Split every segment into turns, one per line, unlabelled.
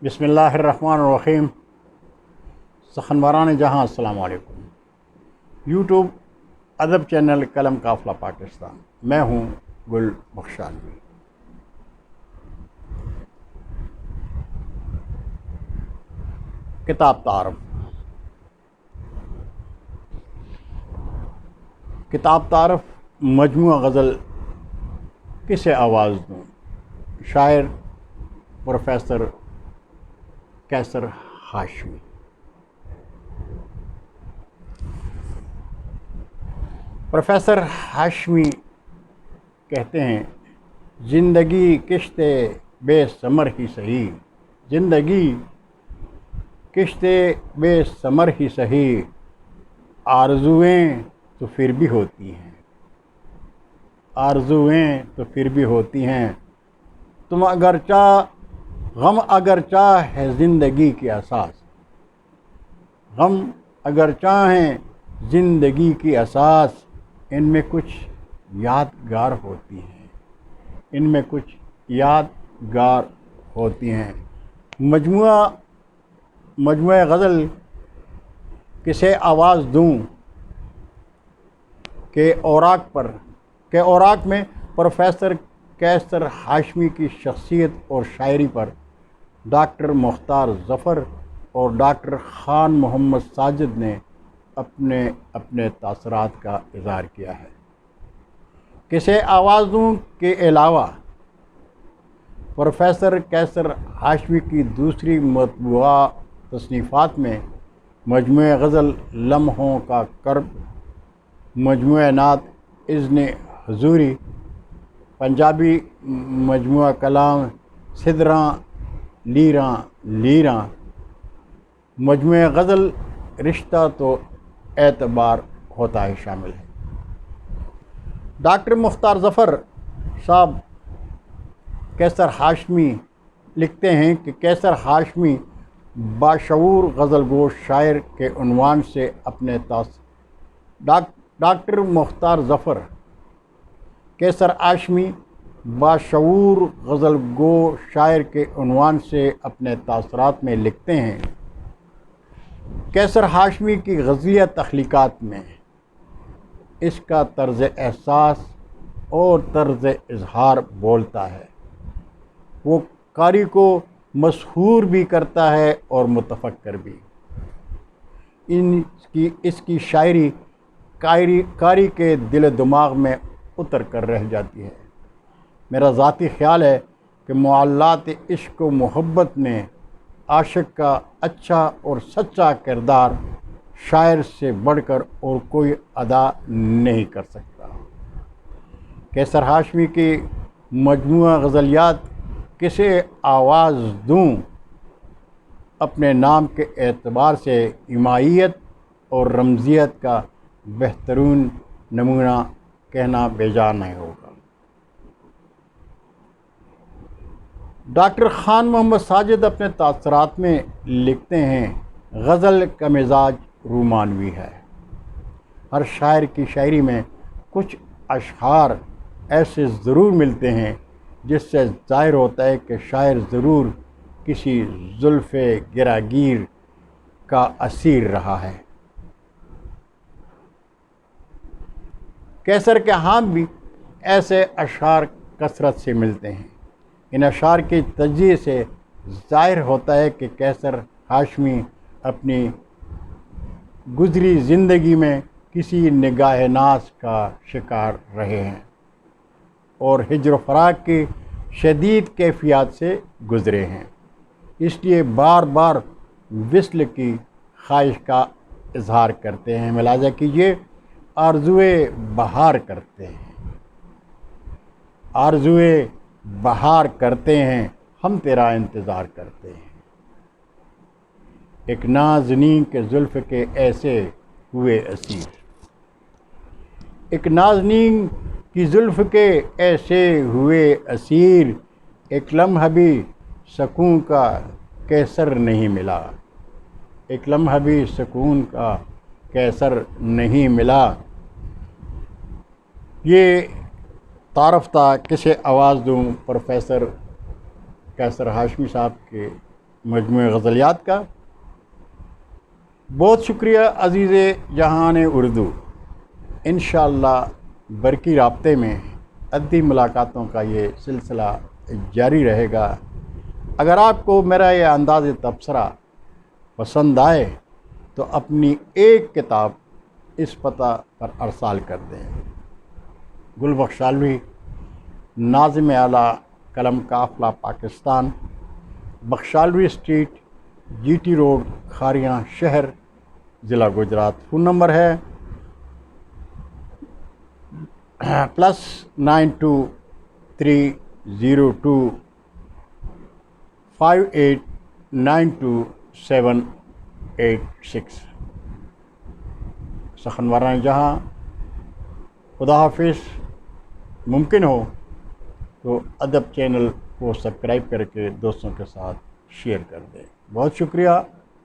بسم اللہ الرحمن الرحیم۔ سخنوران جہاں السلام علیکم۔ یوٹیوب ادب چینل قلم قافلہ پاکستان، میں ہوں گل بخشالوی۔ کتاب تعارف۔ کتاب تعارف مجموعہ غزل کسے آواز دوں، شاعر پروفیسر قیصر ہاشمی۔ پروفیسر ہاشمی کہتے ہیں، زندگی کشت بے ثمر ہی سہی، زندگی کشت بے ثمر ہی سہی، آرزویں تو پھر بھی ہوتی ہیں، آرزویں تو پھر بھی ہوتی ہیں، تم اگرچہ غم اگرچہ ہے زندگی کی اساس، غم اگرچہ ہیں زندگی کی اساس، ان میں کچھ یادگار ہوتی ہیں، ان میں کچھ یادگار ہوتی ہیں۔ مجموعہ غزل کسے آواز دوں کے اوراق میں پروفیسر قیصر ہاشمی کی شخصیت اور شاعری پر ڈاکٹر مختار ظفر اور ڈاکٹر خان محمد ساجد نے اپنے تاثرات کا اظہار کیا ہے۔ کسے آواز دوں کے علاوہ پروفیسر قیصر ہاشمی کی دوسری مطبوعہ تصنیفات میں مجموعہ غزل لمحوں کا کرب، مجموعہ نعت اذن حضوری، پنجابی مجموعہ کلام سدراں لیراں لیراں، مجموعہ غزل رشتہ تو اعتبار ہوتا ہے شامل ہے۔ ڈاکٹر مختار ظفر صاحب قیصر ہاشمی لکھتے ہیں کہ قیصر ہاشمی باشعور غزل گو شاعر کے عنوان سے اپنے ڈاکٹر مختار ظفر قیصر ہاشمی باشعور غزل گو شاعر کے عنوان سے اپنے تاثرات میں لکھتے ہیں، قیصر ہاشمی کی غزلیہ تخلیقات میں اس کا طرز احساس اور طرز اظہار بولتا ہے، وہ قاری کو مسحور بھی کرتا ہے اور متفکر بھی۔ اس کی شاعری قاری کے دل و دماغ میں اتر کر رہ جاتی ہے۔ میرا ذاتی خیال ہے کہ معاملات عشق و محبت میں عاشق کا اچھا اور سچا کردار شاعر سے بڑھ کر اور کوئی ادا نہیں کر سکتا۔ قیصر ہاشمی کی مجموعہ غزلیات کسے آواز دوں اپنے نام کے اعتبار سے ایمائیت اور رمزیت کا بہترین نمونہ کہنا بیجا نہیں ہوگا۔ ڈاکٹر خان محمد ساجد اپنے تاثرات میں لکھتے ہیں، غزل کا مزاج رومانوی ہے۔ ہر شاعر کی شاعری میں کچھ اشعار ایسے ضرور ملتے ہیں جس سے ظاہر ہوتا ہے کہ شاعر ضرور کسی زلف گراگیر کا اسیر رہا ہے۔ قیصر کے ہاں بھی ایسے اشعار کثرت سے ملتے ہیں۔ ان اشعار کی تجزیے سے ظاہر ہوتا ہے کہ قیصر ہاشمی اپنی گزری زندگی میں کسی نگاہ ناز کا شکار رہے ہیں اور ہجر و فراق کی شدید کیفیات سے گزرے ہیں، اس لیے بار بار وصل کی خواہش کا اظہار کرتے ہیں۔ ملاحظہ کیجیے، آرزوئے بہار کرتے ہیں، آرزوئے بہار کرتے ہیں، ہم تیرا انتظار کرتے ہیں۔ ایک نازنین کے زلف کے ایسے ہوئے اسیر، ایک نازنین کی زلف کے ایسے ہوئے اسیر، ایک لمحہ بھی سکون کا قیصر نہیں ملا، ایک لمحہ بھی سکون کا قیصر نہیں ملا۔ یہ تعارف تھا کسے آواز دوں پروفیسر قیصر ہاشمی صاحب کے مجموعہ غزلیات کا۔ بہت شکریہ عزیز جہان اردو۔ انشاءاللہ برقی رابطے میں ادبی ملاقاتوں کا یہ سلسلہ جاری رہے گا۔ اگر آپ کو میرا یہ انداز تبصرہ پسند آئے تو اپنی ایک کتاب اس پتہ پر ارسال کر دیں: گل بخشالوی، ناظم اعلیٰ، قلم قافلہ، Pakistan, Bakhshalvi street, G T road, Kharian شہر، ضلع گجرات۔ فون نمبر ہے +923258928786۔ سخن وارانہ جہاں خدا حافظ۔ ممکن ہو تو ادب چینل کو سبسکرائب کر کے دوستوں کے ساتھ شیئر کر دیں۔ بہت شکریہ۔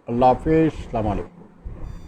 اللہ حافظ۔ السلام علیکم۔